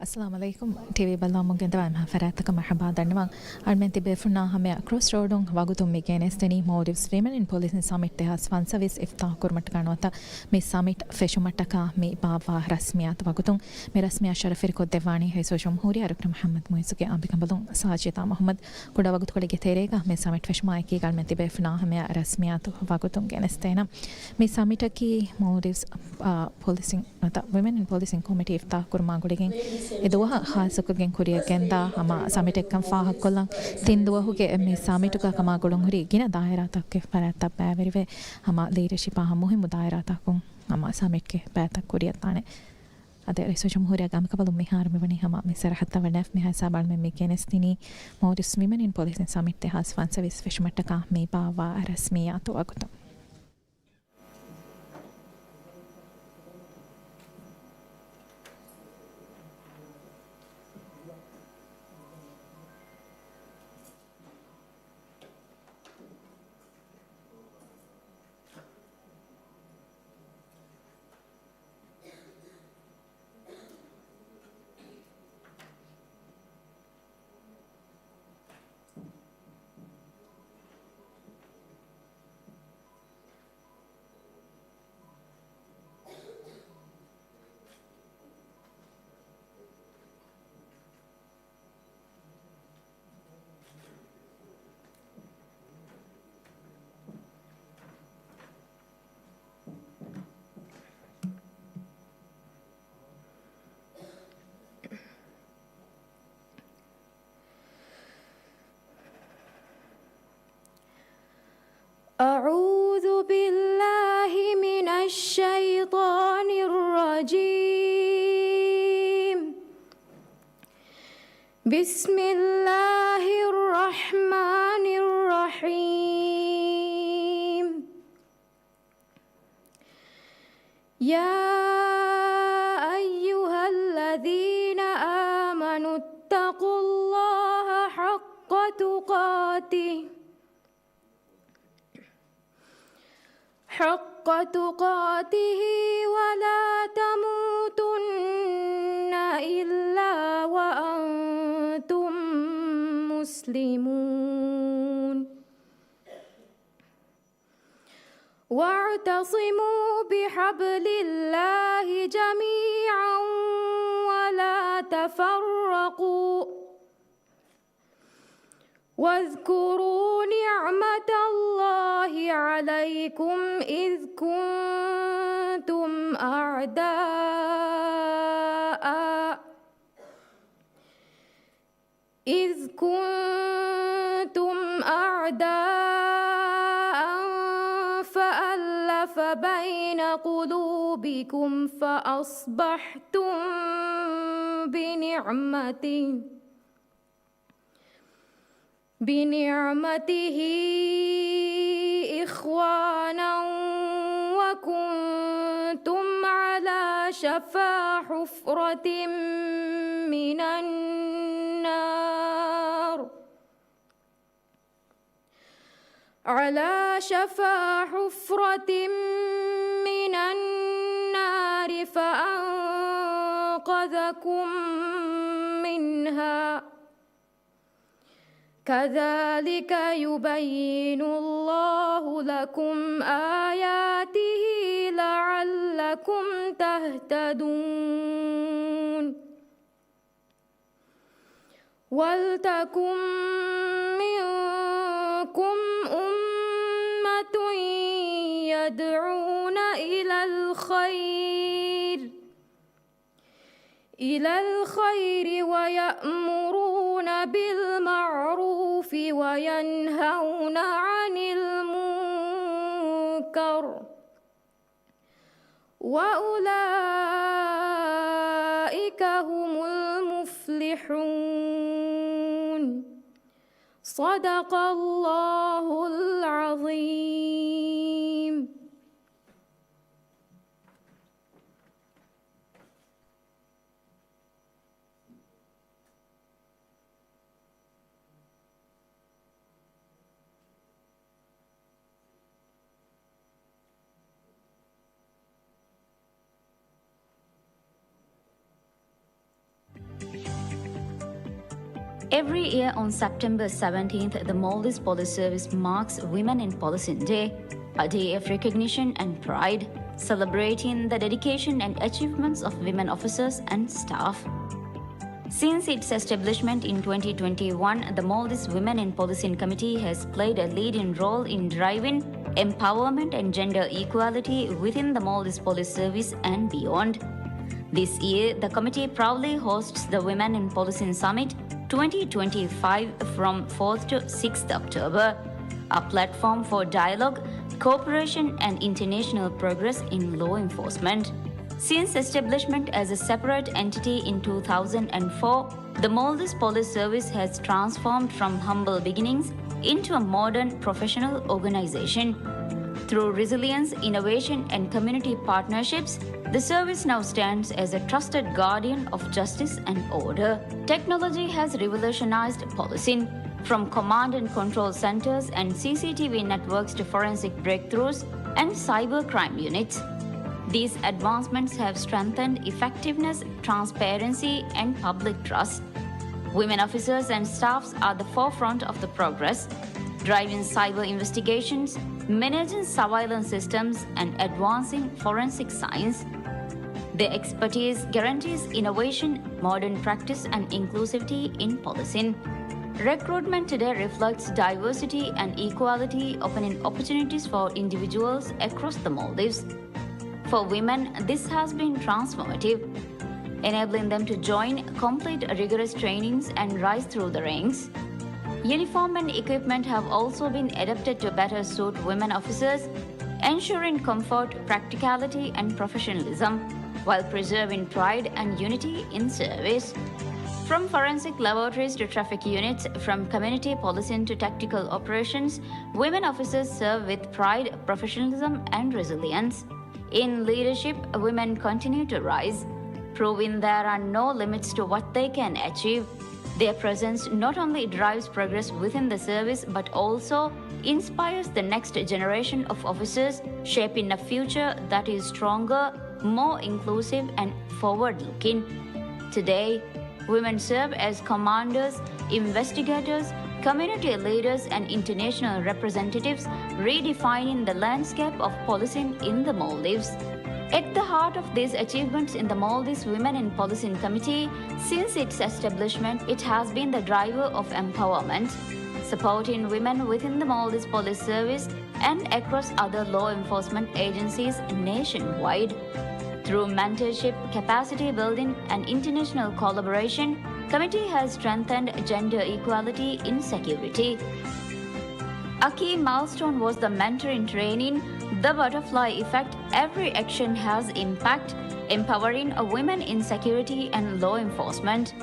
السلام عليكم تي في بلا ممكن تبع مع فراتك مرحبا درنما أرمنتي بفرنا هم كروس رودون واقوتهم ميكانستني موديفز فيمن إن بوليس ساميت تهاس فان سويس إفتاح كرمت كانوتا مي ساميت فيشو متكا مي بابا رسميات واقوتهم مي رسميات شرفير كود ديواني هي سوشم هوري أركن محمد مويسوكي أمبيكم بلون ساجيتا محمد كودا واقوت كولي كتيريكا مي ساميت فيش مايكي أرمنتي بفرنا هم رسميات واقوتهم كانستينا مي ساميت كي موديفز policing nata women in policing committee ifta kurma guligen edoha khasukgen kuriya genda ama summit ekkan fa hakkollan tinduwa huge me summit ka kama gulun huri gina daira takke paratta baverive ama leadership ha muhimu daira takun ama summit ke pata kuriya tane ade reso jamhuriya gam ka balum mihar me bani hama me sar hatta wanaf me ha sabal me kenestini modis women in policing summit te has fan service fishmatta ka me bawa rasmiya to agutam أعوذ بالله من الشيطان الرجيم بسم الله الرحمن الرحيم يا أيها الذين آمنوا اتقوا الله حق تقاته ولا تموتن إلا وأنتم مسلمون واعتصموا بحبل الله جميعا ولا تفرقوا واذكروا نعمة الله عليكم إذ كنتم أعداء فألف بين قلوبكم فأصبحتم بنعمته إخوانا وكنتم على شفا حفرة من النار فأنقذكم منها كذلك يبين الله لكم آياته لعلكم تهتدون ولتكن منكم أمة يدعون إلى الخير ويأمرون بالمعروف وينهون عن المنكر وأولئك هم المفلحون صدق الله العظيم. Every year on September 17th, the Maldives Police Service marks Women in Policing Day, a day of recognition and pride, celebrating the dedication and achievements of women officers and staff. Since its establishment in 2021, the Maldives Women in Policing Committee has played a leading role in driving empowerment and gender equality within the Maldives Police Service and beyond. This year, the committee proudly hosts the Women in Policing Summit 2025 from 4th to 6th October, a platform for dialogue, cooperation, and international progress in law enforcement. Since establishment as a separate entity in 2004, the Maldives Police Service has transformed from humble beginnings into a modern professional organization. Through resilience, innovation, and community partnerships, the service now stands as a trusted guardian of justice and order. Technology has revolutionized policing, from command and control centers and CCTV networks to forensic breakthroughs and cybercrime units. These advancements have strengthened effectiveness, transparency, and public trust. Women officers and staffs are the forefront of the progress, driving cyber investigations, managing surveillance systems, and advancing forensic science. Their expertise guarantees innovation, modern practice, and inclusivity in policing. Recruitment today reflects diversity and equality, opening opportunities for individuals across the Maldives. For women, this has been transformative, enabling them to join, complete rigorous trainings, and rise through the ranks. Uniform and equipment have also been adapted to better suit women officers, ensuring comfort, practicality, and professionalism, while preserving pride and unity in service. From forensic laboratories to traffic units, from community policing to tactical operations, women officers serve with pride, professionalism, and resilience. In leadership, women continue to rise, proving there are no limits to what they can achieve. Their presence not only drives progress within the service but also inspires the next generation of officers, shaping a future that is stronger, more inclusive, and forward-looking. Today, women serve as commanders, investigators, community leaders, and international representatives, redefining the landscape of policing in the Maldives. At the heart of these achievements in the Maldives Women in Policing Committee, since its establishment, it has been the driver of empowerment, supporting women within the Maldives Police Service and across other law enforcement agencies nationwide. Through mentorship, capacity building, and international collaboration, committee has strengthened gender equality in security. A key milestone was the mentor in training, the butterfly effect. Every action has impact, empowering women in security and law enforcement.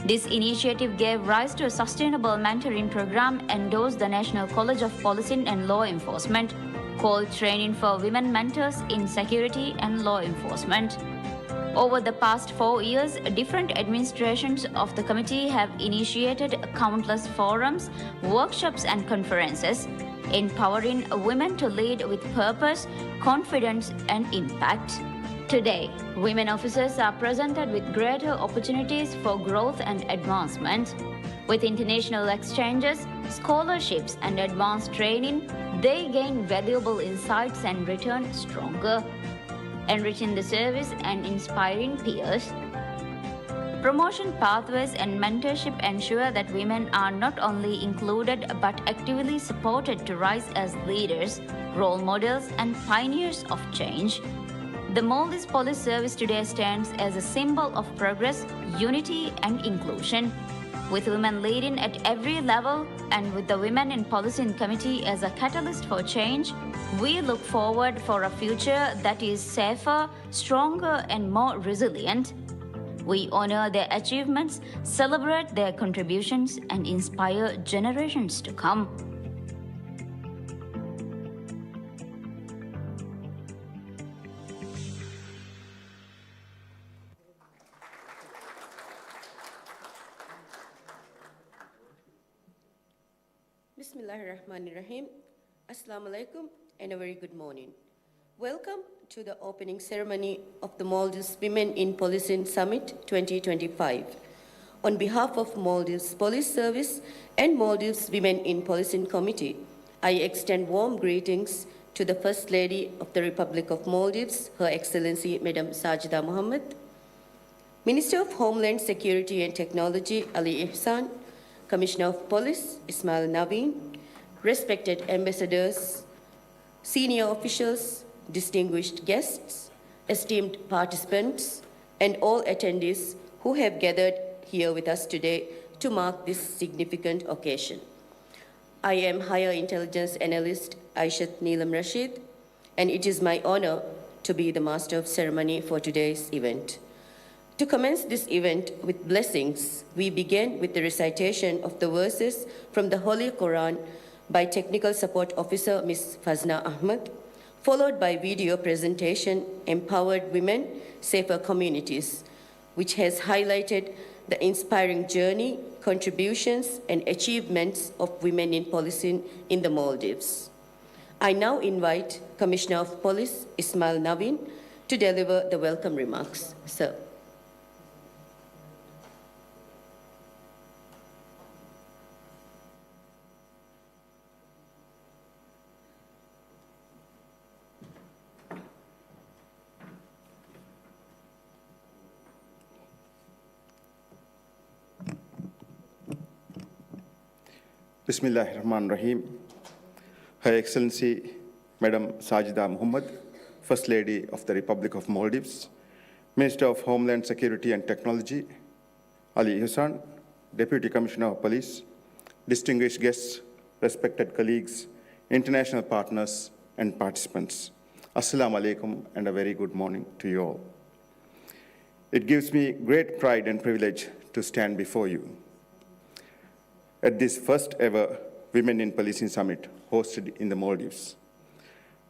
This initiative gave rise to a sustainable mentoring program endorsed the National College of Policing and Law Enforcement, called Training for Women Mentors in Security and Law Enforcement. Over the past 4 years, different administrations of the committee have initiated countless forums, workshops, and conferences, empowering women to lead with purpose, confidence, and impact. Today, women officers are presented with greater opportunities for growth and advancement. With international exchanges, scholarships, and advanced training, they gain valuable insights and return stronger, enriching the service and inspiring peers. Promotion pathways and mentorship ensure that women are not only included but actively supported to rise as leaders, role models, and pioneers of change. The Maldives Police Service today stands as a symbol of progress, unity, and inclusion. With women leading at every level and with the Women in Policing Committee as a catalyst for change, we look forward for a future that is safer, stronger, and more resilient. We honor their achievements, celebrate their contributions, and inspire generations to come. Bismillahirrahmanirrahim. Assalamu alaikum and a very good morning. Welcome to the opening ceremony of the Maldives Women in Policing Summit 2025. On behalf of Maldives Police Service and Maldives Women in Policing Committee, I extend warm greetings to the First Lady of the Republic of Maldives, Her Excellency Madam Sajida Mohammed, Minister of Homeland Security and Technology Ali Ihsan, Commissioner of Police Ismail Naveen, respected ambassadors, senior officials, distinguished guests, esteemed participants, and all attendees who have gathered here with us today to mark this significant occasion. I am Higher Intelligence Analyst Aishat Neelam Rashid, and it is my honor to be the Master of Ceremony for today's event. To commence this event with blessings, we begin with the recitation of the verses from the Holy Quran by Technical Support Officer Ms. Fazna Ahmed, followed by video presentation Empowered Women, Safer Communities, which has highlighted the inspiring journey, contributions, and achievements of women in policing in the Maldives. I now invite Commissioner of Police Ismail Naveen to deliver the welcome remarks. Sir. Bismillahir Rahmanir Rahim. Her Excellency Madam Sajida Mohammed, First Lady of the Republic of Maldives, Minister of Homeland Security and Technology, Ali Ihsan, Deputy Commissioner of Police, distinguished guests, respected colleagues, international partners, and participants. Assalamu alaikum and a very good morning to you all. It gives me great pride and privilege to stand before you at this first ever Women in Policing Summit hosted in the Maldives.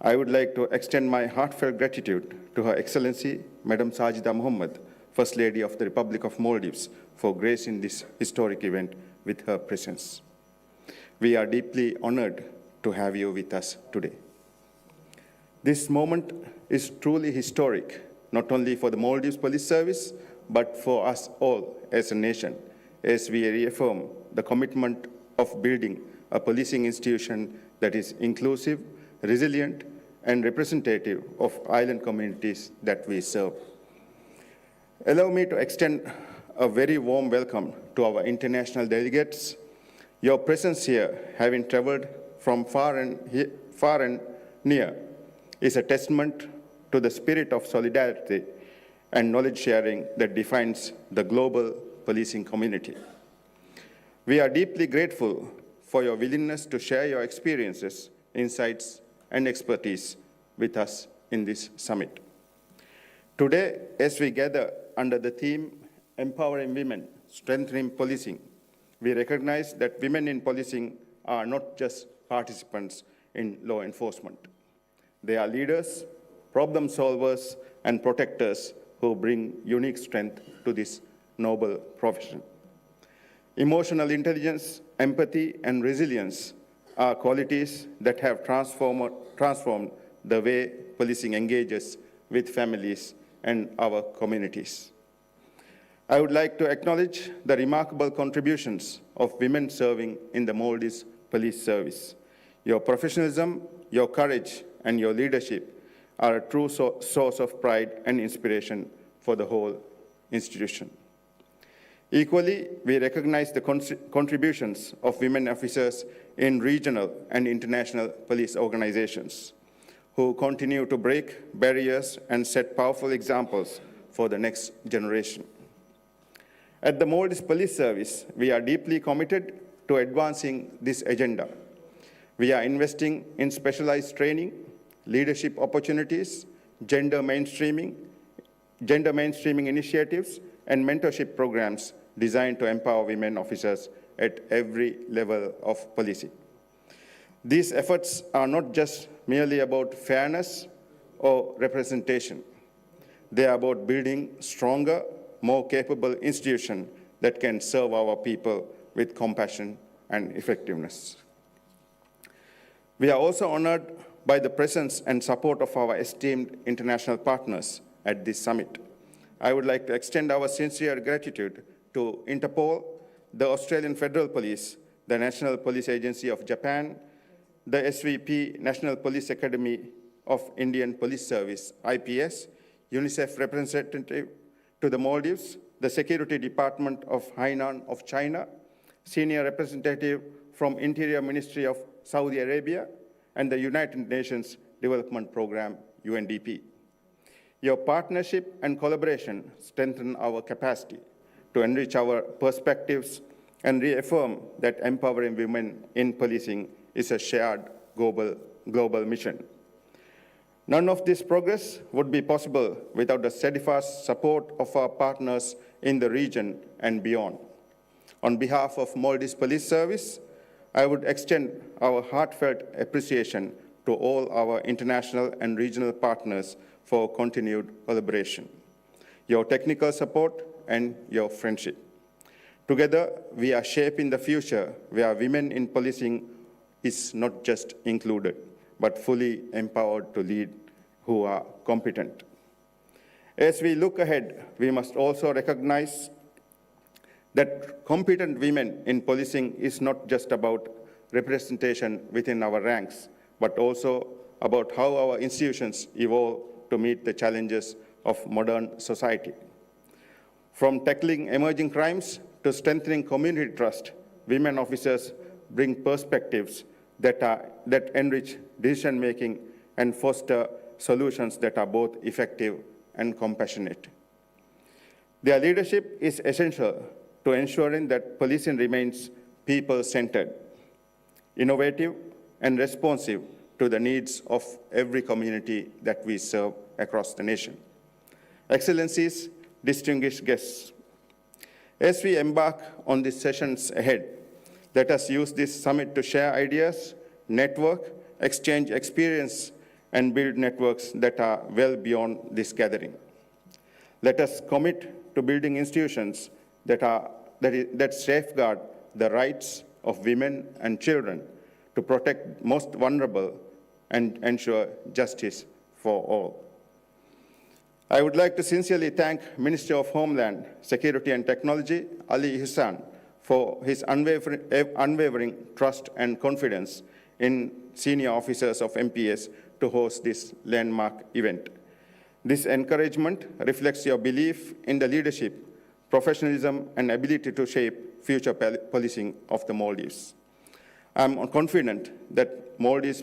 I would like to extend my heartfelt gratitude to Her Excellency Madam Sajida Mohammed, First Lady of the Republic of Maldives, for gracing this historic event with her presence. We are deeply honored to have you with us today. This moment is truly historic, not only for the Maldives Police Service, but for us all as a nation, as we reaffirm the commitment of building a policing institution that is inclusive, resilient, and representative of island communities that we serve. Allow me to extend a very warm welcome to our international delegates. Your presence here, having traveled from far and near, is a testament to the spirit of solidarity and knowledge sharing that defines the global policing community. We are deeply grateful for your willingness to share your experiences, insights, and expertise with us in this summit. Today, as we gather under the theme, Empowering Women, Strengthening Policing, we recognize that women in policing are not just participants in law enforcement. They are leaders, problem solvers, and protectors who bring unique strength to this noble profession. Emotional intelligence, empathy, and resilience are qualities that have transformed the way policing engages with families and our communities. I would like to acknowledge the remarkable contributions of women serving in the Maldives Police Service. Your professionalism, your courage, and your leadership are a true source of pride and inspiration for the whole institution. Equally, we recognize the contributions of women officers in regional and international police organizations who continue to break barriers and set powerful examples for the next generation. At the Maldives Police Service, we are deeply committed to advancing this agenda. We are investing in specialized training, leadership opportunities, gender mainstreaming initiatives, and mentorship programs designed to empower women officers at every level of policing. These efforts are not just merely about fairness or representation. They are about building stronger, more capable institutions that can serve our people with compassion and effectiveness. We are also honored by the presence and support of our esteemed international partners at this summit. I would like to extend our sincere gratitude to Interpol, the Australian Federal Police, the National Police Agency of Japan, the SVP National Police Academy of Indian Police Service, IPS, UNICEF representative to the Maldives, the Security Department of Hainan of China, senior representative from Interior Ministry of Saudi Arabia, and the United Nations Development Program, UNDP. Your partnership and collaboration strengthen our capacity to enrich our perspectives and reaffirm that empowering women in policing is a shared global mission. None of this progress would be possible without the steadfast support of our partners in the region and beyond. On behalf of Maldives Police Service, I would extend our heartfelt appreciation to all our international and regional partners for continued collaboration, your technical support, and your friendship. Together, we are shaping the future where women in policing is not just included, but fully empowered to lead who are competent. As we look ahead, we must also recognize that competent women in policing is not just about representation within our ranks, but also about how our institutions evolve to meet the challenges of modern society. From tackling emerging crimes to strengthening community trust, women officers bring perspectives that enrich decision-making and foster solutions that are both effective and compassionate. Their leadership is essential to ensuring that policing remains people-centered, innovative, and responsive to the needs of every community that we serve across the nation. Excellencies, distinguished guests, as we embark on these sessions ahead, let us use this summit to share ideas, network, exchange experience, and build networks that are well beyond this gathering. Let us commit to building institutions that safeguard the rights of women and children, to protect most vulnerable and ensure justice for all. I would like to sincerely thank Minister of Homeland Security and Technology, Ali Ihsan, for his unwavering trust and confidence in senior officers of MPS to host this landmark event. This encouragement reflects your belief in the leadership, professionalism, and ability to shape future policing of the Maldives. I'm confident that Maldives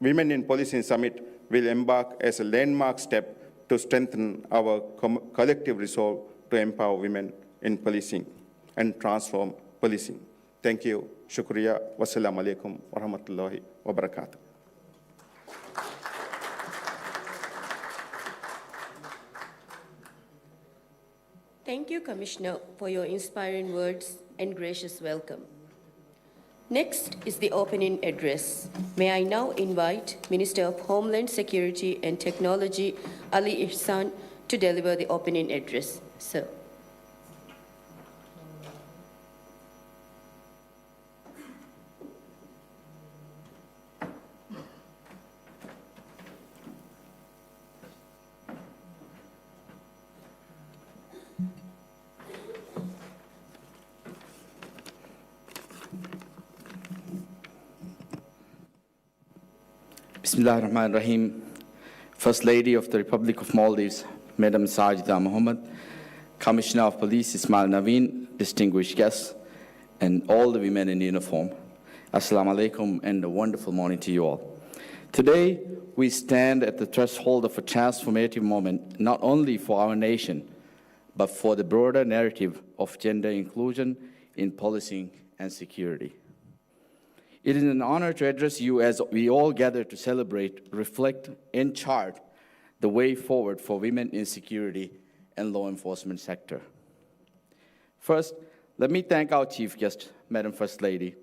Women in Policing Summit will embark as a landmark step to strengthen our collective resolve to empower women in policing and transform policing. Thank you. Shukriya. Wassalamu alaikum wa rahmatullahi wa barakatuh. Thank you, Commissioner, for your inspiring words and gracious welcome. Next is the opening address. May I now invite Minister of Homeland Security and Technology, Ali Ihsan, to deliver the opening address. Sir. Bismillah ar-Rahman ar-Rahim. First Lady of the Republic of Maldives, Madam Sajida Muhammad, Commissioner of Police Ismail Naveen, distinguished guests, and all the women in uniform. Assalamu alaikum and a wonderful morning to you all. Today, we stand at the threshold of a transformative moment, not only for our nation, but for the broader narrative of gender inclusion in policing and security. It is an honor to address you as we all gather to celebrate, reflect, and chart the way forward for women in security and law enforcement sector. First, let me thank our chief guest, Madam First Lady,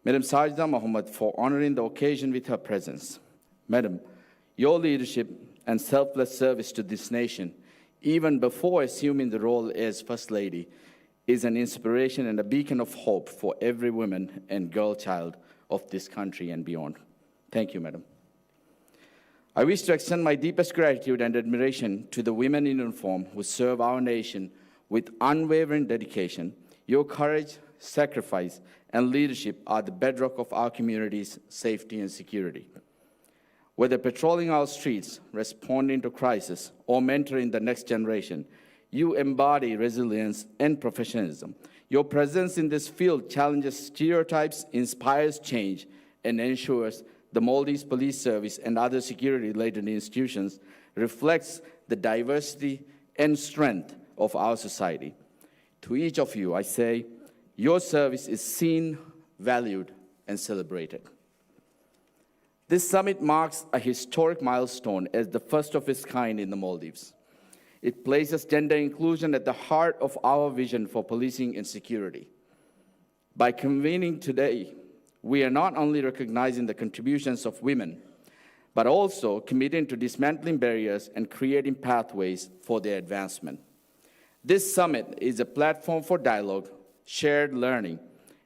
Madam Sajida Muhammad, for honoring the occasion with her presence. Madam, your leadership and selfless service to this nation, even before assuming the role as First Lady, is an inspiration and a beacon of hope for every woman and girl child of this country and beyond. Thank you, Madam. I wish to extend my deepest gratitude and admiration to the women in uniform who serve our nation With unwavering dedication, your courage, sacrifice, and leadership are the bedrock of our community's safety and security. Whether patrolling our streets, responding to crisis, or mentoring the next generation, you embody resilience and professionalism. Your presence in this field challenges stereotypes, inspires change, and ensures the Maldives Police Service and other security-related institutions reflects the diversity and strength of our society. To each of you, I say, your service is seen, valued, and celebrated. This summit marks a historic milestone as the first of its kind in the Maldives. It places gender inclusion at the heart of our vision for policing and security. By convening today, we are not only recognizing the contributions of women, but also committing to dismantling barriers and creating pathways for their advancement. This summit is a platform for dialogue, shared learning,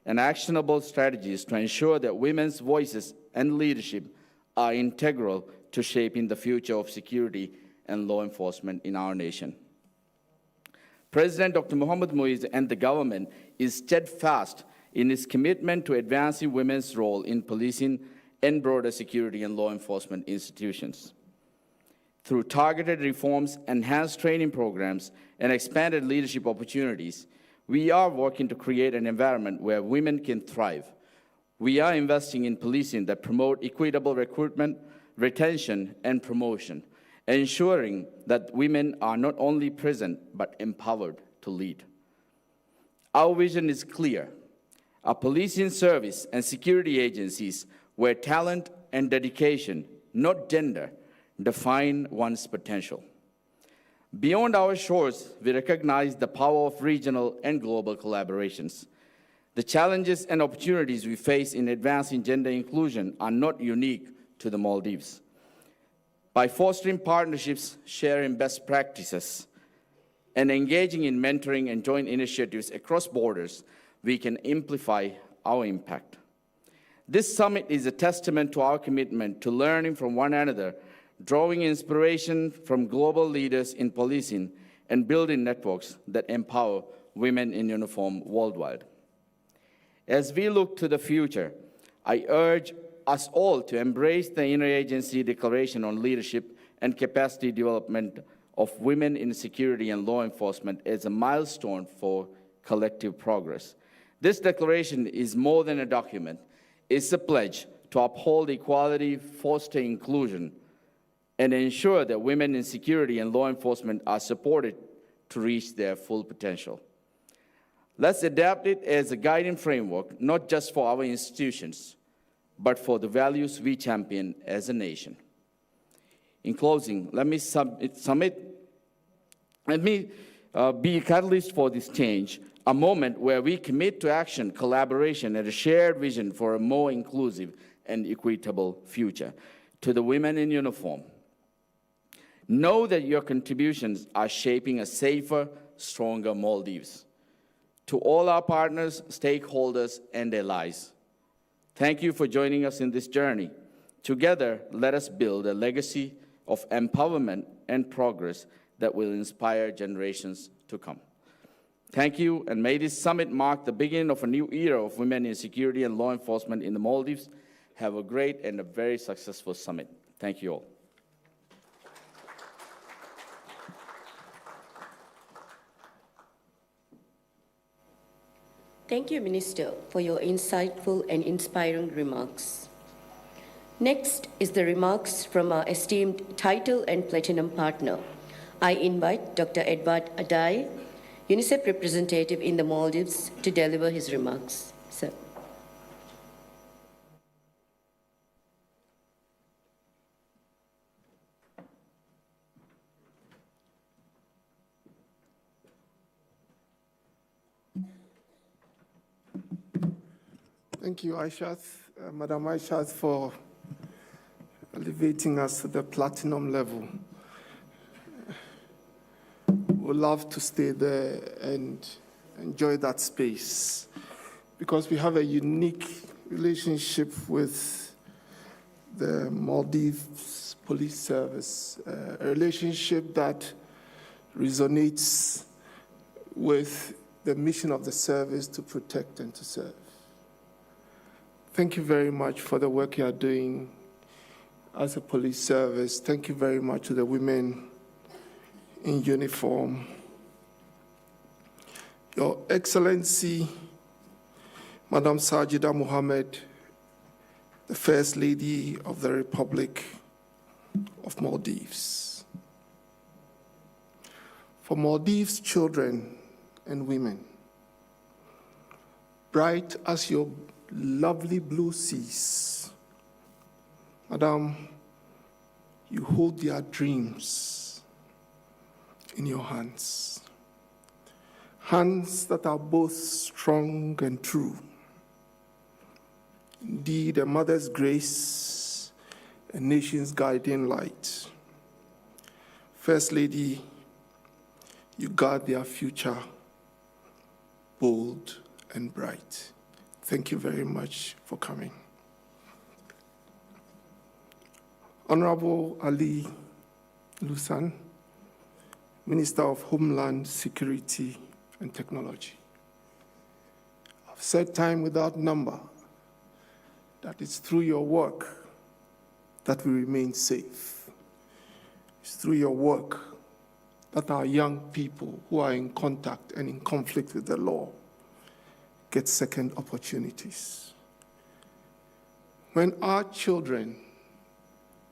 and actionable strategies to ensure that women's voices and leadership are integral to shaping the future of security and law enforcement in our nation. President Dr. Mohamed Muiz and the government is steadfast in its commitment to advancing women's role in policing and broader security and law enforcement institutions. Through targeted reforms, enhanced training programs, and expanded leadership opportunities, we are working to create an environment where women can thrive. We are investing in policing that promote equitable recruitment, retention, and promotion, ensuring that women are not only present, but empowered to lead. Our vision is clear: a policing service and security agencies where talent and dedication, not gender, define one's potential. Beyond our shores, we recognize the power of regional and global collaborations. The challenges and opportunities we face in advancing gender inclusion are not unique to the Maldives. By fostering partnerships, sharing best practices, and engaging in mentoring and joint initiatives across borders, we can amplify our impact. This summit is a testament to our commitment to learning from one another, drawing inspiration from global leaders in policing, and building networks that empower women in uniform worldwide. As we look to the future, I urge us all to embrace the Interagency Declaration on Leadership and Capacity Development of Women in Security and Law Enforcement as a milestone for collective progress. This declaration is more than a document. It's a pledge to uphold equality, foster inclusion, and ensure that women in security and law enforcement are supported to reach their full potential. Let's adapt it as a guiding framework, not just for our institutions, but for the values we champion as a nation. In closing, let me be a catalyst for this change, a moment where we commit to action, collaboration, and a shared vision for a more inclusive and equitable future. To the women in uniform, know that your contributions are shaping a safer, stronger Maldives. To all our partners, stakeholders, and allies, thank you for joining us in this journey. Together, let us build a legacy of empowerment and progress that will inspire generations to come. Thank you, and may this summit mark the beginning of a new era of women in security and law enforcement in the Maldives. Have a great and a very successful summit. Thank you all. Thank you, Minister, for your insightful and inspiring remarks. Next is the remarks from our esteemed Title and Platinum partner. I invite Dr. Edward Adai, UNICEF representative in the Maldives, to deliver his remarks. Sir. Thank you, Aishat, Madam Aishat, for elevating us to the platinum level. We'd love to stay there and enjoy that space because we have a unique relationship with the Maldives Police Service, a relationship that resonates with the mission of the service to protect and to serve. Thank you very much for the work you are doing as a police service. Thank you very much to the women in uniform. Your Excellency, Madam Sajida Mohammed, the First Lady of the Republic of Maldives. For Maldives children and women, bright as your lovely blue seas, Madam, you hold their dreams in your hands. Hands that are both strong and true. Indeed, a mother's grace, a nation's guiding light. First Lady, you guard their future bold and bright. Thank you very much for coming. Honorable Ali Lusan, Minister of Homeland Security and Technology. I've said time without number that it's through your work that we remain safe. It's through your work that our young people who are in contact and in conflict with the law get second opportunities. When our children,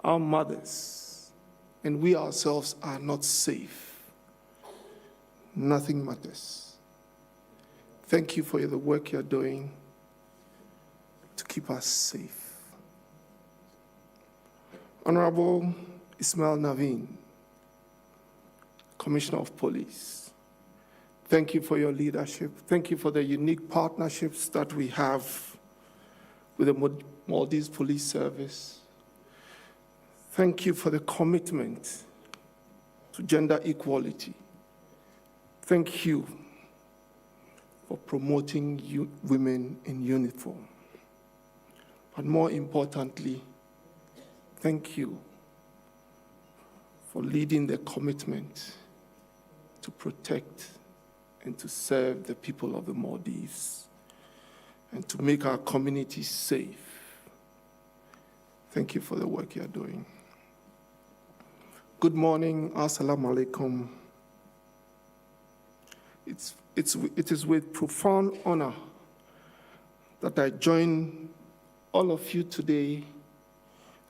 our mothers, and we ourselves are not safe, nothing matters. Thank you for the work you're doing to keep us safe. Honorable Ismail Naveen, Commissioner of Police, thank you for your leadership. Thank you for the unique partnerships that we have with the Maldives Police Service. Thank you for the commitment to gender equality. Thank you for promoting women in uniform. But more importantly, thank you for leading the commitment to protect and to serve the people of the Maldives and to make our communities safe. Thank you for the work you're doing. Good morning, assalamu alaikum. It is with profound honor that I join all of you today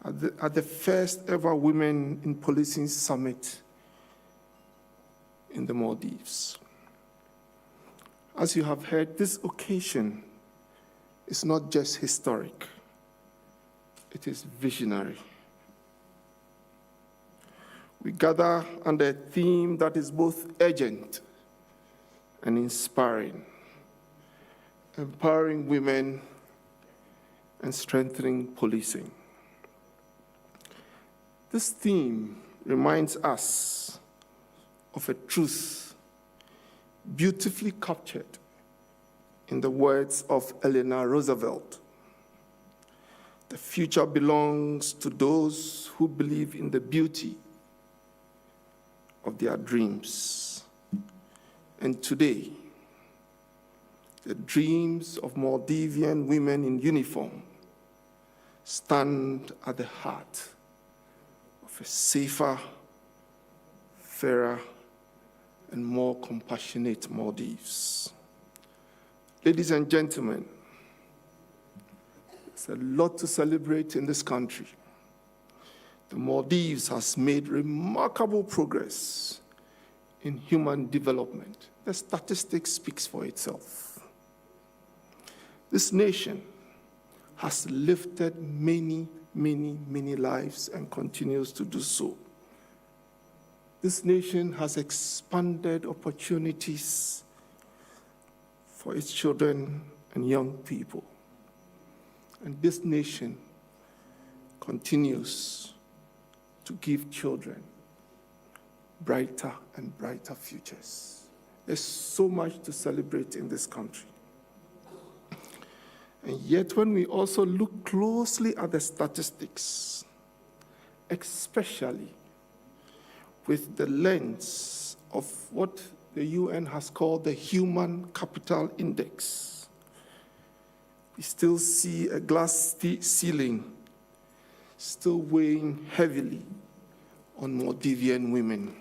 at the first ever Women in Policing Summit in the Maldives. As you have heard, this occasion is not just historic, it is visionary. We gather under a theme that is both urgent and inspiring, empowering women and strengthening policing. This theme reminds us of a truth beautifully captured in the words of Eleanor Roosevelt. The future belongs to those who believe in the beauty of their dreams. And today, the dreams of Maldivian women in uniform stand at the heart of a safer, fairer, and more compassionate Maldives. Ladies and gentlemen, there's a lot to celebrate in this country. The Maldives has made remarkable progress in human development. The statistics speaks for itself. This nation has lifted many, many, many lives and continues to do so. This nation has expanded opportunities for its children and young people. And this nation continues to give children brighter and brighter futures. There's so much to celebrate in this country. And yet, when we also look closely at the statistics, especially with the lens of what the UN has called the Human Capital Index, we still see a glass ceiling still weighing heavily on Maldivian women.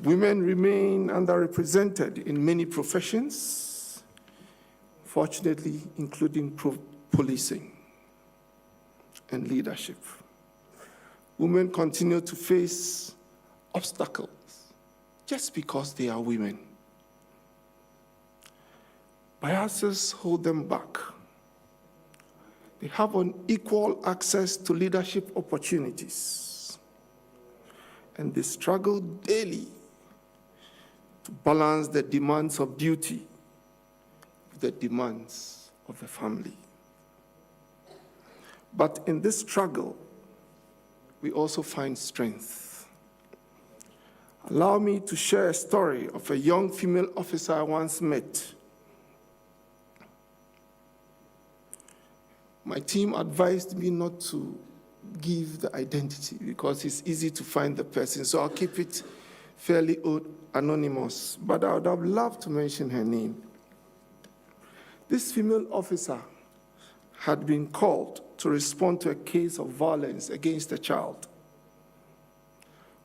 Women remain underrepresented in many professions, fortunately, including policing and leadership. Women continue to face obstacles just because they are women. Biases hold them back. They have unequal access to leadership opportunities, and they struggle daily to balance the demands of duty with the demands of the family. But in this struggle, we also find strength. Allow me to share a story of a young female officer I once met. My team advised me not to give the identity because it's easy to find the person, so I'll keep it fairly anonymous, but I would have loved to mention her name. This female officer had been called to respond to a case of violence against a child.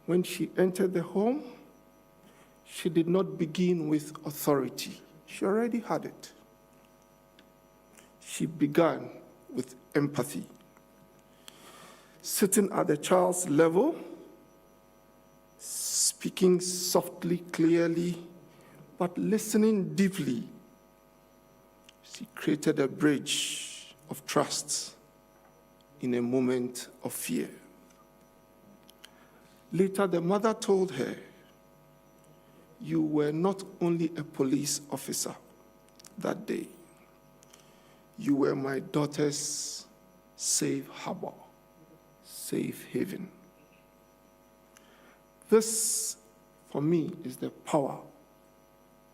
When she entered the home, she did not begin with authority. She already had it. She began with empathy. Sitting at the child's level, speaking softly, clearly, but listening deeply, she created a bridge of trust in a moment of fear. Later, the mother told her, "You were not only a police officer that day, you were my daughter's safe harbor, safe haven." This, for me, is the power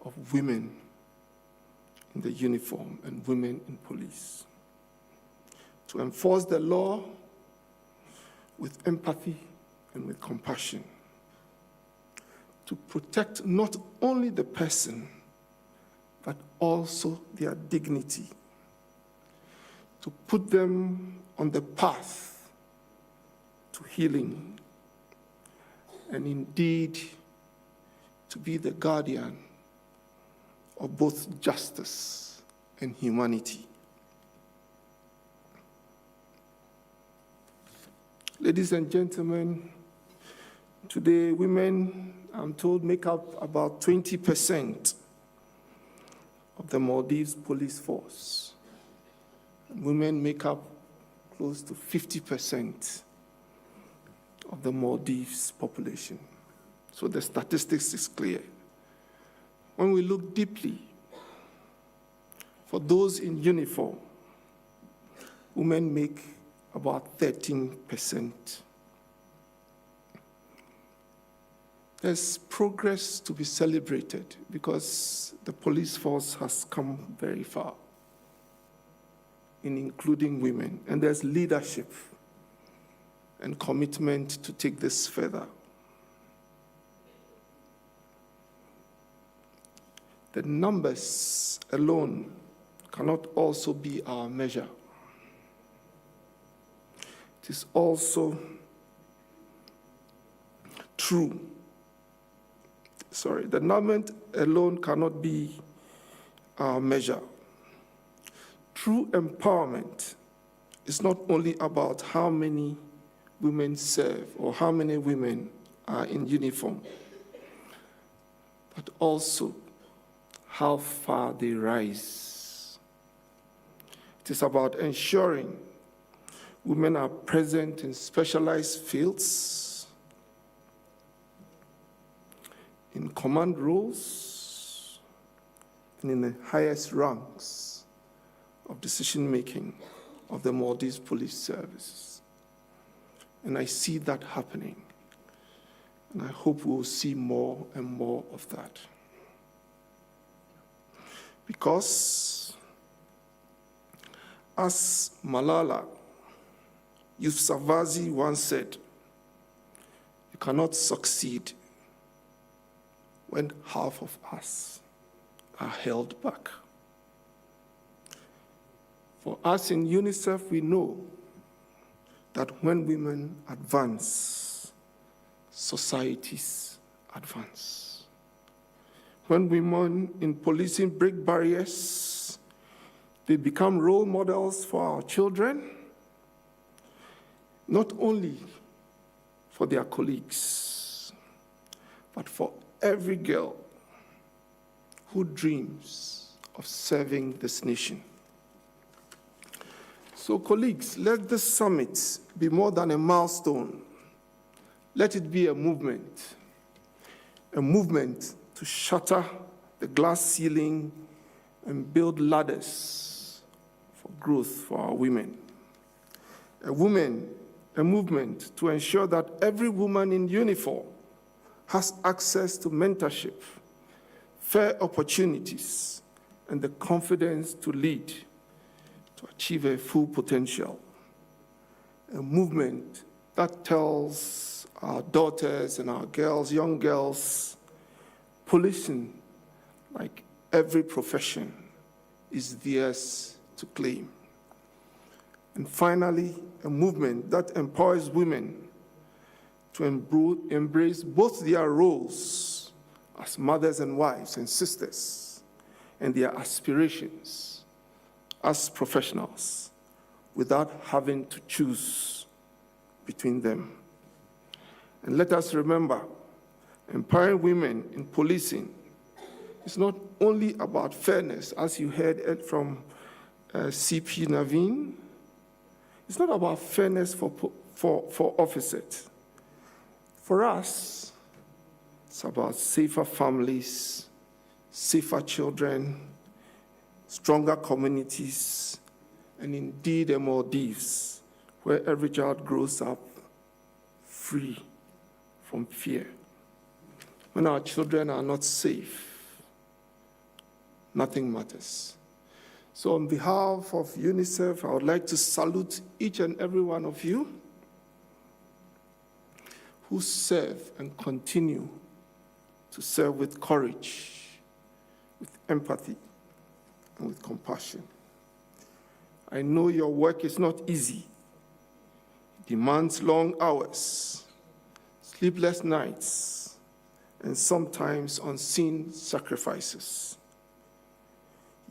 of women in the uniform and women in police. To enforce the law with empathy and with compassion. To protect not only the person, but also their dignity. To put them on the path to healing, and indeed to be the guardian of both justice and humanity. Ladies and gentlemen, today women, I'm told, make up about 20% of the Maldives police force. Women make up close to 50% of the Maldives population. So the statistics is clear. When we look deeply, for those in uniform, women make about 13%. There's progress to be celebrated because the police force has come very far in including women, and there's leadership and commitment to take this further. The numbers alone cannot also be our measure. It is also true. The number alone cannot be our measure. True empowerment is not only about how many women serve or how many women are in uniform, but also how far they rise. It is about ensuring women are present in specialized fields, in command roles, and in the highest ranks of decision-making of the Maldives Police Service. And I see that happening. And I hope we'll see more and more of that. Because, as Malala Yousafzai once said, you cannot succeed when half of us are held back. For us in UNICEF, we know that when women advance, societies advance. When women in policing break barriers, they become role models for our children, not only for their colleagues, but for every girl who dreams of serving this nation. So, colleagues, let this summit be more than a milestone. Let it be a movement to shatter the glass ceiling and build ladders for growth for our women. A movement to ensure that every woman in uniform has access to mentorship, fair opportunities, and the confidence to lead, to achieve a full potential. A movement that tells our daughters and our girls, young girls, policing, like every profession, is theirs to claim. And finally, a movement that empowers women to embrace both their roles as mothers and wives and sisters and their aspirations as professionals without having to choose between them. And let us remember, empowering women in policing is not only about fairness, as you heard from CP Naveen. It's not about fairness for officers. For us, it's about safer families, safer children, stronger communities, and indeed a Maldives where every child grows up free from fear. When our children are not safe, nothing matters. So on behalf of UNICEF, I would like to salute each and every one of you who serve and continue to serve with courage, with empathy, and with compassion. I know your work is not easy. It demands long hours, sleepless nights, and sometimes unseen sacrifices.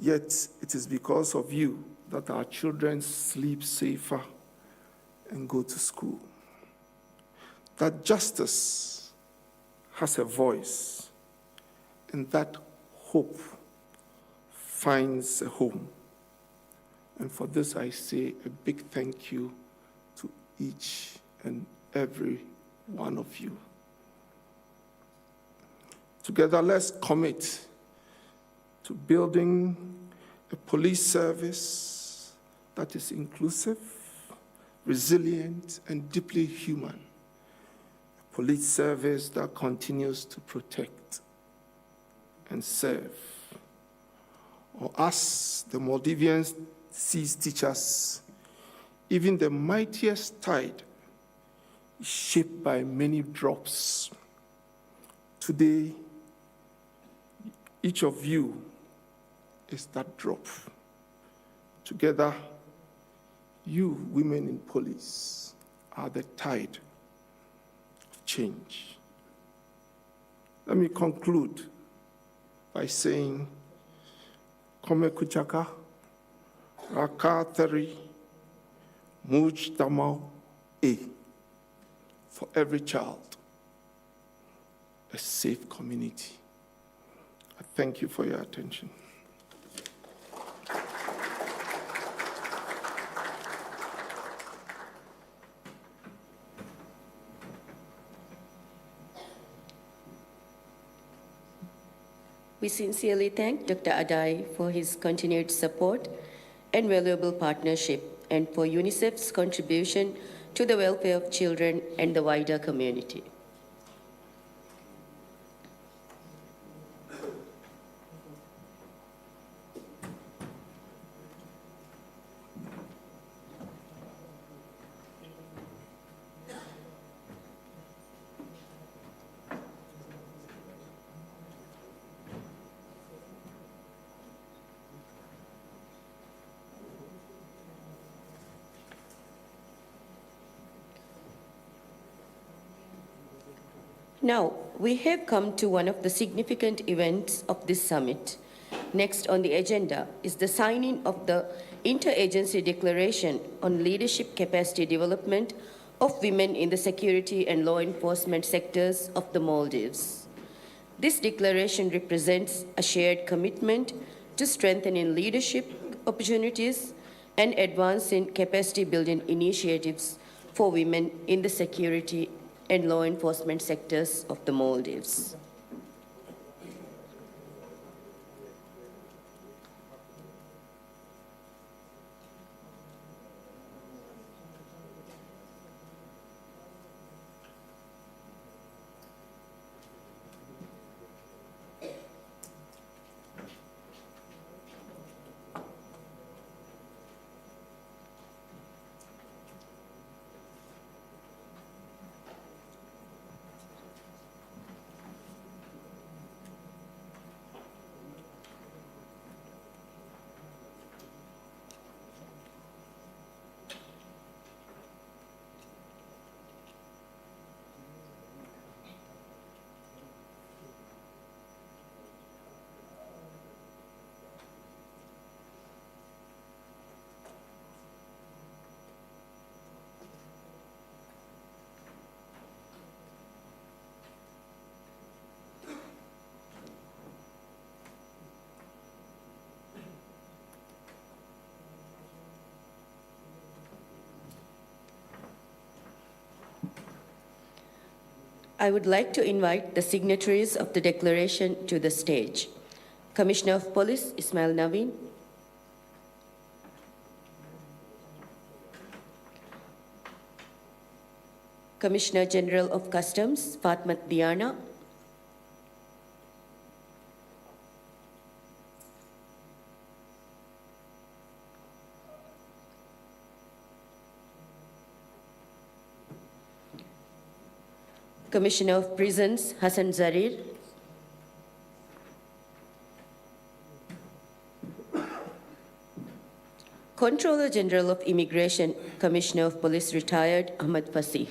Yet it is because of you that our children sleep safer and go to school. That justice has a voice, and that hope finds a home. And for this, I say a big thank you to each and every one of you. Together, let's commit to building a police service that is inclusive, resilient, and deeply human. A police service that continues to protect and serve. Or as the Maldivian seas teach us, even the mightiest tide is shaped by many drops. Today, each of you is that drop. Together, you, women in police, are the tide of change. Let me conclude by saying, Kome Kuchaka, Raka Theri, Muj Tamau E, for every child, a safe community. I thank you for your attention. We sincerely thank Dr. Adai for his continued support and valuable partnership, and for UNICEF's contribution to the welfare of children and the wider community. Now, we have come to one of the significant events of this summit. Next on the agenda is the signing of the Interagency Declaration on Leadership Capacity Development of Women in the Security and Law Enforcement sectors of the Maldives. This declaration represents a shared commitment to strengthening leadership opportunities and advancing capacity building initiatives for women in the security and law enforcement sectors of the Maldives. I would like to invite the signatories of the declaration to the stage. Commissioner of Police, Ismail Naveen. Commissioner General of Customs, Fatmat Diana. Commissioner of Prisons, Hassan Zarir. Controller General of Immigration, Commissioner of Police Retired, Ahmad Fasih.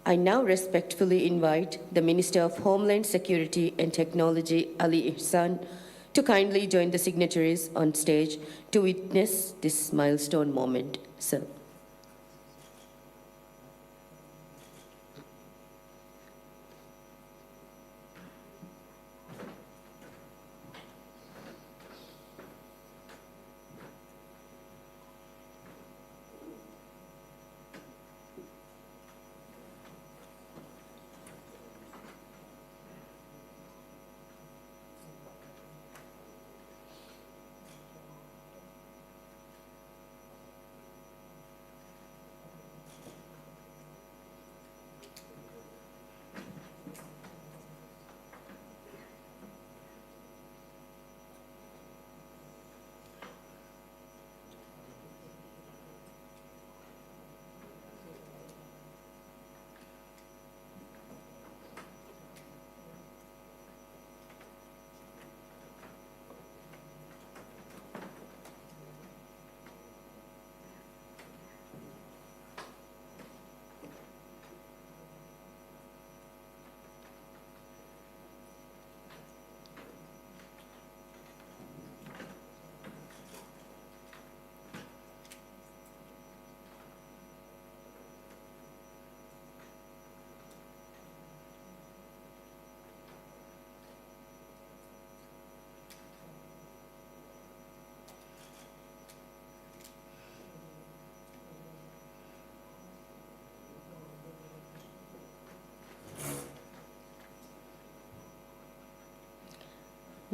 I now respectfully invite the Minister of Homeland Security and Technology, Ali Ihsan, to kindly join the signatories on stage to witness this milestone moment. Sir.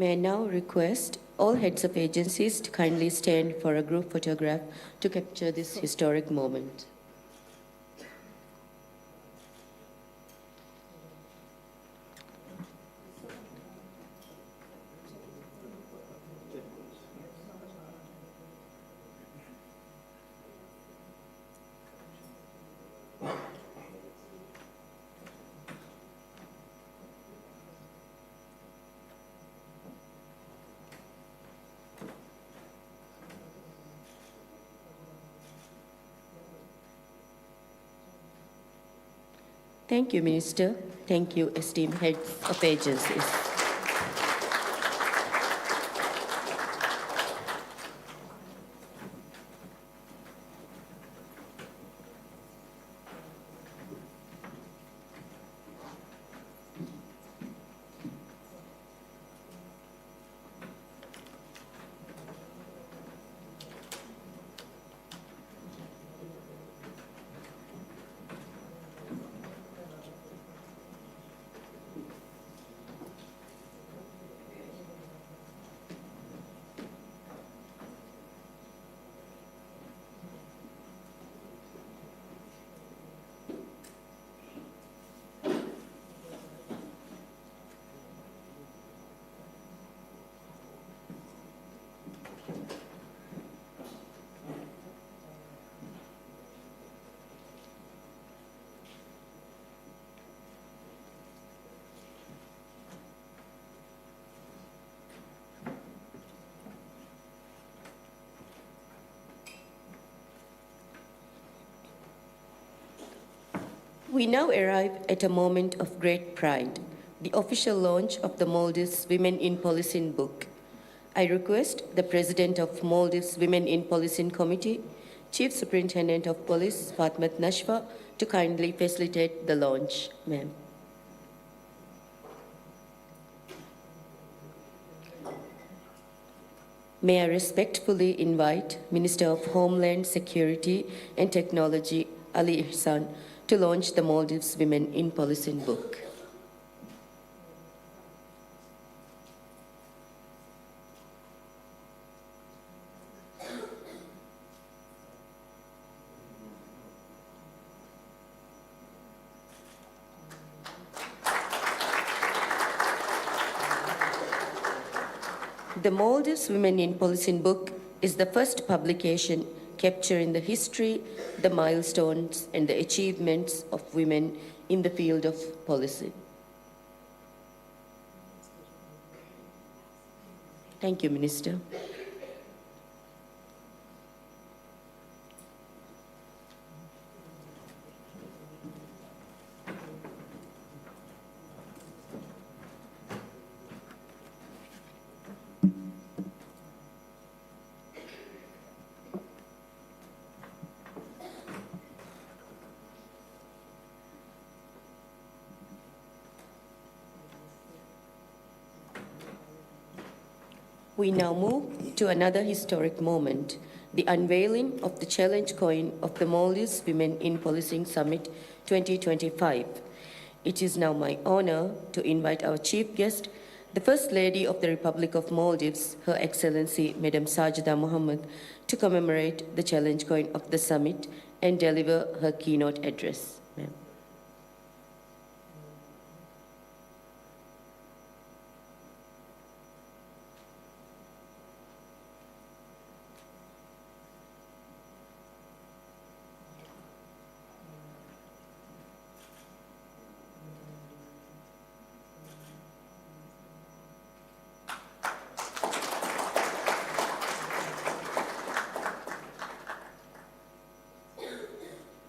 May I now request all heads of agencies to kindly stand for a group photograph to capture this historic moment. Thank you, Minister. Thank you, esteemed heads of agencies. We now arrive at a moment of great pride, the official launch of the Maldives Women in Policing book. I request the President of Maldives Women in Policing Committee, Chief Superintendent of Police Fatmat Nashwa, to kindly facilitate the launch. Ma'am. May I respectfully invite Minister of Homeland Security and Technology, Ali Ihsan, to launch the Maldives Women in Policing book. The Maldives Women in Policing book is the first publication capturing the history, the milestones, and the achievements of women in the field of policing. Thank you, Minister. We now move to another historic moment, the unveiling of the challenge coin of the Maldives Women in Policing Summit 2025. It is now my honor to invite our chief guest, the First Lady of the Republic of Maldives, Her Excellency Madam Sajida Mohammed, to commemorate the challenge coin of the summit and deliver her keynote address. Ma'am.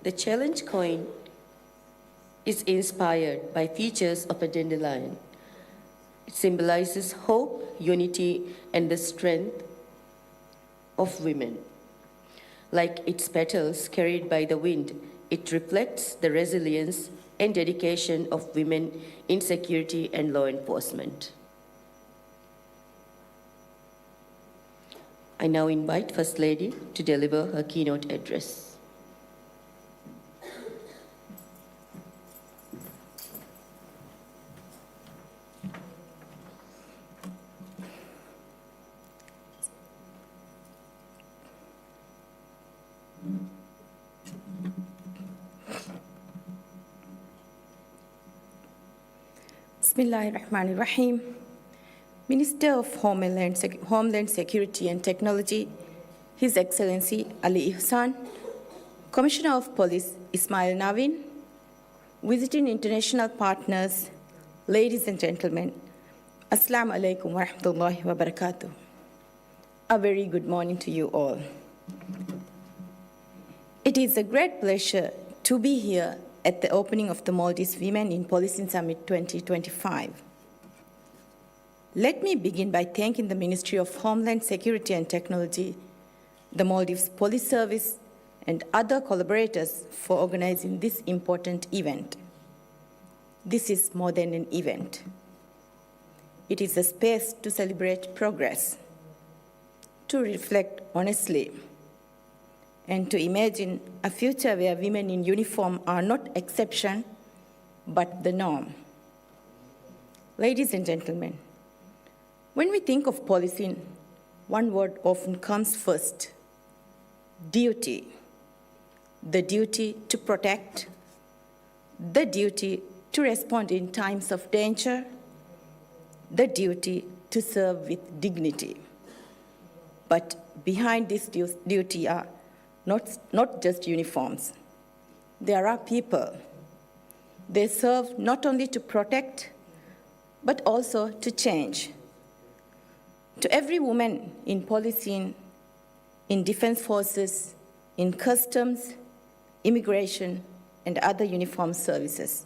The challenge coin is inspired by features of a dandelion. It symbolizes hope, unity, and the strength of women. Like its petals carried by the wind, it reflects the resilience and dedication of women in security and law enforcement. I now invite First Lady to deliver her keynote address. Bismillahirrahmanirrahim. Minister of Homeland Security and Technology, His Excellency Ali Ihsan, Commissioner of Police Ismail Naveen, visiting international partners, ladies and gentlemen, Assalamu alaikum wa rahmatullahi wa barakatuh. A very good morning to you all. It is a great pleasure to be here at the opening of the Maldives Women in Policing Summit 2025. Let me begin by thanking the Ministry of Homeland Security and Technology, the Maldives Police Service, and other collaborators for organizing this important event. This is more than an event. It is a space to celebrate progress, to reflect honestly, and to imagine a future where women in uniform are not exception, but the norm. Ladies and gentlemen, when we think of policing, one word often comes first: duty. The duty to protect, the duty to respond in times of danger, the duty to serve with dignity. But behind this duty are not just uniforms. There are people. They serve not only to protect, but also to change. To every woman in policing, in defense forces, in customs, immigration, and other uniformed services,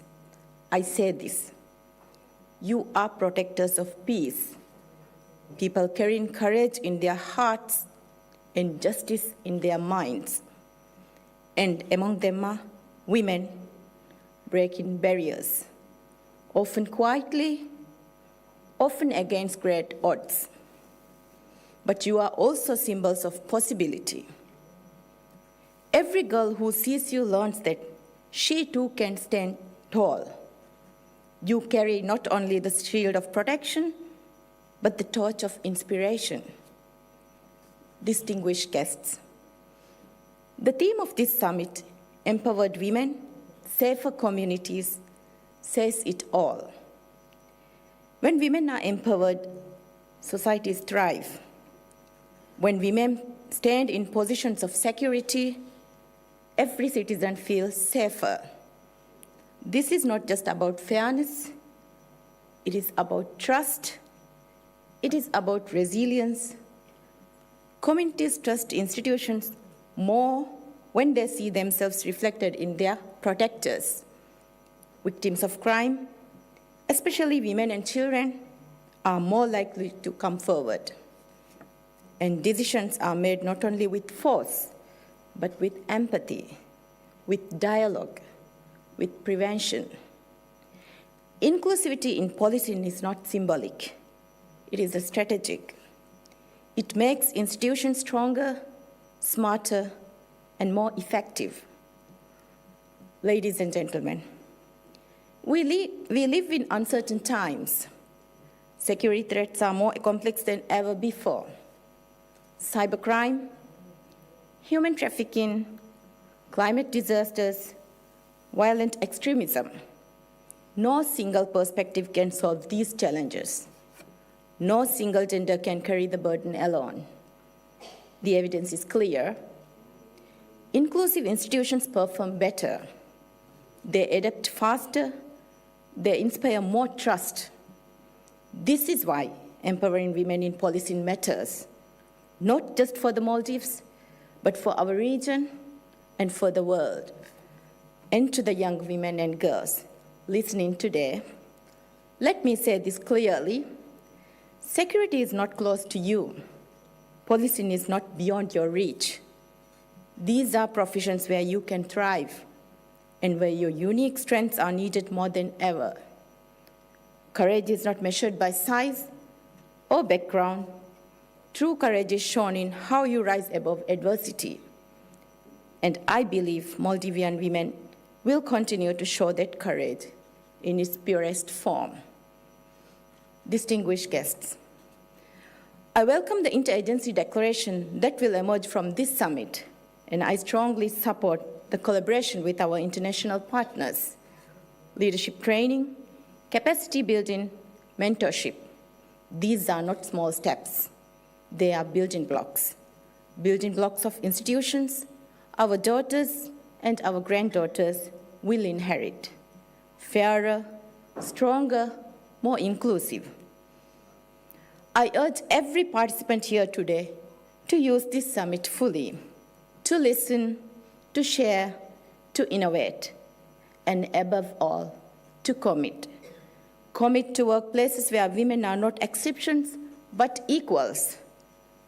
I say this: you are protectors of peace, people carrying courage in their hearts and justice in their minds. And among them are women breaking barriers, often quietly, often against great odds. But you are also symbols of possibility. Every girl who sees you learns that she too can stand tall. You carry not only the shield of protection, but the torch of inspiration. Distinguished guests, the theme of this summit, Empowered Women, Safer Communities, says it all. When women are empowered, societies thrive. When women stand in positions of security, every citizen feels safer. This is not just about fairness, it is about trust, it is about resilience. Communities trust institutions more when they see themselves reflected in their protectors. Victims of crime, especially women and children, are more likely to come forward. And decisions are made not only with force, but with empathy, with dialogue, with prevention. Inclusivity in policing is not symbolic, it is strategic. It makes institutions stronger, smarter, and more effective. Ladies and gentlemen, we live in uncertain times. Security threats are more complex than ever before. Cybercrime, human trafficking, climate disasters, violent extremism. No single perspective can solve these challenges. No single gender can carry the burden alone. The evidence is clear. Inclusive institutions perform better. They adapt faster. They inspire more trust. This is why empowering women in policing matters, not just for the Maldives, but for our region and for the world. And to the young women and girls listening today, let me say this clearly: security is not close to you. Policing is not beyond your reach. These are professions where you can thrive and where your unique strengths are needed more than ever. Courage is not measured by size or background. True courage is shown in how you rise above adversity. And I believe Maldivian women will continue to show that courage in its purest form. Distinguished guests, I welcome the interagency declaration that will emerge from this summit, and I strongly support the collaboration with our international partners, leadership training, capacity building, mentorship. These are not small steps. They are building blocks of institutions our daughters and our granddaughters will inherit. Fairer, stronger, more inclusive. I urge every participant here today to use this summit fully, to listen, to share, to innovate, and above all, to commit. Commit to workplaces where women are not exceptions, but equals.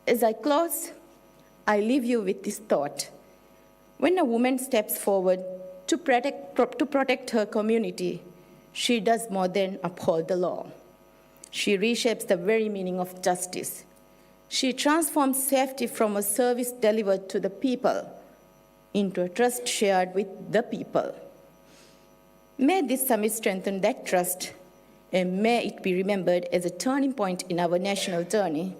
As I close, I leave you with this thought. When a woman steps forward to protect her community, she does more than uphold the law. She reshapes the very meaning of justice. She transforms safety from a service delivered to the people into a trust shared with the people. May this summit strengthen that trust, and may it be remembered as a turning point in our national journey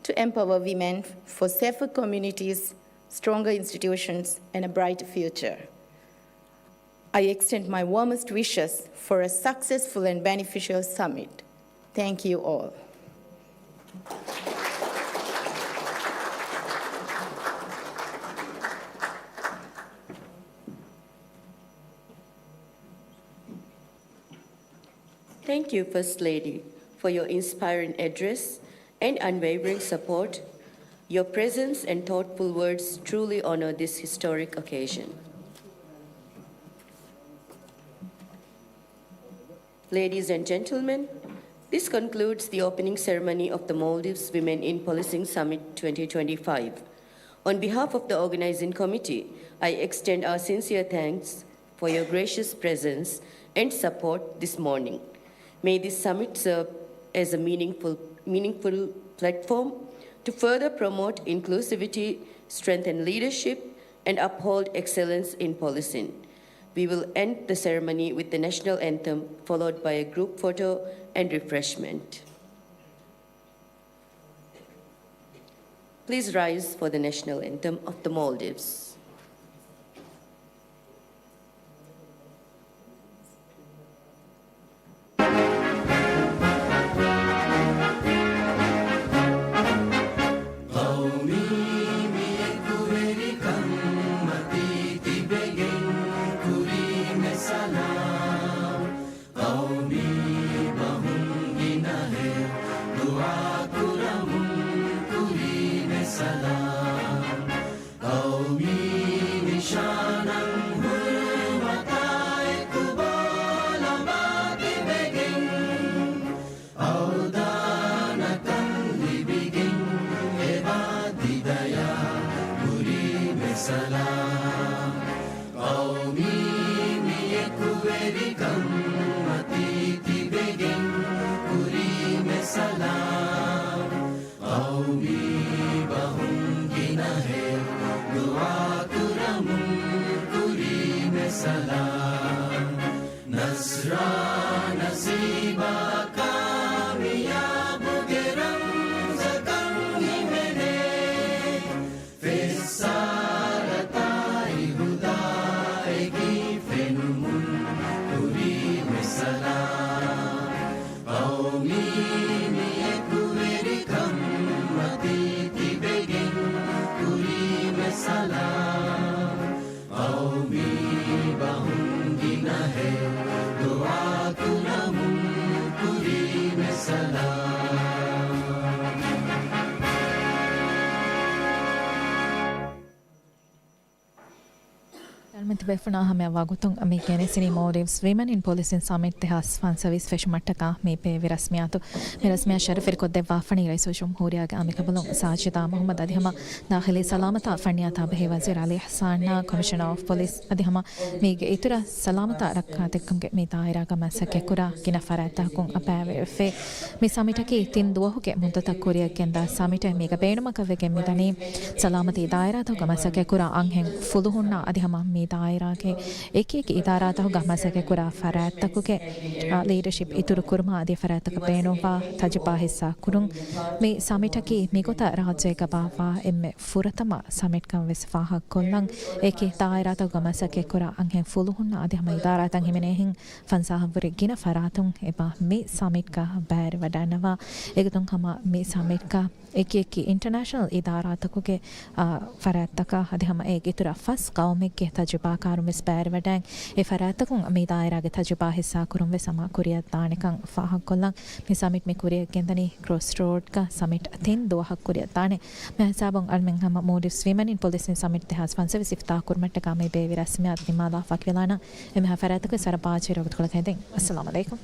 to empower women for safer communities, stronger institutions, and a brighter future. I extend my warmest wishes for a successful and beneficial summit. Thank you all. Thank you, First Lady, for your inspiring address and unwavering support. Your presence and thoughtful words truly honor this historic occasion. Ladies and gentlemen, this concludes the opening ceremony of the Maldives Women in Policing Summit 2025. On behalf of the organizing committee, I extend our sincere thanks for your gracious presence and support this morning. May this summit serve as a meaningful platform to further promote inclusivity, strengthen leadership, and uphold excellence in policing. We will end the ceremony with the national anthem, followed by a group photo and refreshment. Please rise for the national anthem of the Maldives. Befuna hame wagutung amikene sini Maldives Women in Policing Summit tehas fan service feshmataka me pe virasmiatu virasmiya sharafir ko devwa fani raisu jumhuriya ga amikabulun Sajida Muhammad adhama dakhili salamata faniyata behe wazir Ali Hassan Commissioner of Police adhama me ge itura salamata rakkatekum ge me daira ga masake kura kina farata kun apave fe me summit ki tin duhu ge mudata korea kenda summit me ga beenuma ka vege midani salamati daira to ga masake kura anghen fuluhunna adhama me daira के एक इदारा तो गहमसे के कुरा फरात तक के leadership इतुर korma आदि फरात तक पेनोवा तजपा हिस्सा कुरुंग में समिट की मिगोता राज्य का बावा इम्मे फुरतमा समिट का विस्फाह कोलंग एक दायरा तो गहमसे के कुरा अंगे फुलुहुन आदि हम इदारा तंग हिमने हिंग फंसाह वरिगिना फरातुंग एबा में समिट का बैर वडानवा एक तुंग हम में समिट का ಏಕಿ ಇಂಟರ್ನ್ಯಾಷನಲ್ ಇದಾರಾತಕುಗೆ ಫರಾತ್ತಕ ಹದಿಹಮ ಏಕ್ ಇತುರ ಫಸ್ ಕೌಮೆಗ್ಗೆ ತಜುಬಾ ಕಾರುಮೆಸ್ ಬ್ಯಾರಿವಡ್ಯಾಂಗ್ ಎ ಫರಾತ್ತಕುಂ ಮಿ ದಾಯರಾಗೆ ತಜುಬಾ ಹಿಸ್ಸಾ ಕುರುಂವೆ ಸಮಾ ಕುರಿಯ ತಾಣಿಕಂ ಫಾಹಕ್ ಕೊಲ್ಲಂ ಮಿ ಸಮಿಟ್ ಮಿ ಕುರಿಯ ಗೆಂದನಿ ಕ್ರಾಸ್ ರೋಡ್ ಕ ಸಮಿಟ್ ತಿನ್ ದೋಹಕ್ ಕುರಿಯ ತಾಣೆ ಮೆ ಹಸಾಬಂ ಅಲ್ಮೆಂ ಹಮ ಮೋಡಿವ್ಸ್ ವಿಮೆನ್ ಇನ್ ಪೊಲಿಸ್ ಇನ್ ಸಮಿಟ್ ತೆಹಾಸ್ ಫನ್ಸವಿಸ್ ಇಫ್ತಾ ಕುರ್ಮಟ್ಟ ಕಾಮೆ ಬೇವಿ ರಸ್ಮಿಯಾತ್ ನಿಮಾದಾ ಫಕ್ವಿಲಾನ ಎಮೆ ಫರಾತ್ತಕ ಸರ ಬಾಚೆ ರೋಗತುಗಳ ಕೈದೆಂ ಅಸ್ಸಲಾಮು ಅಲೈಕುಂ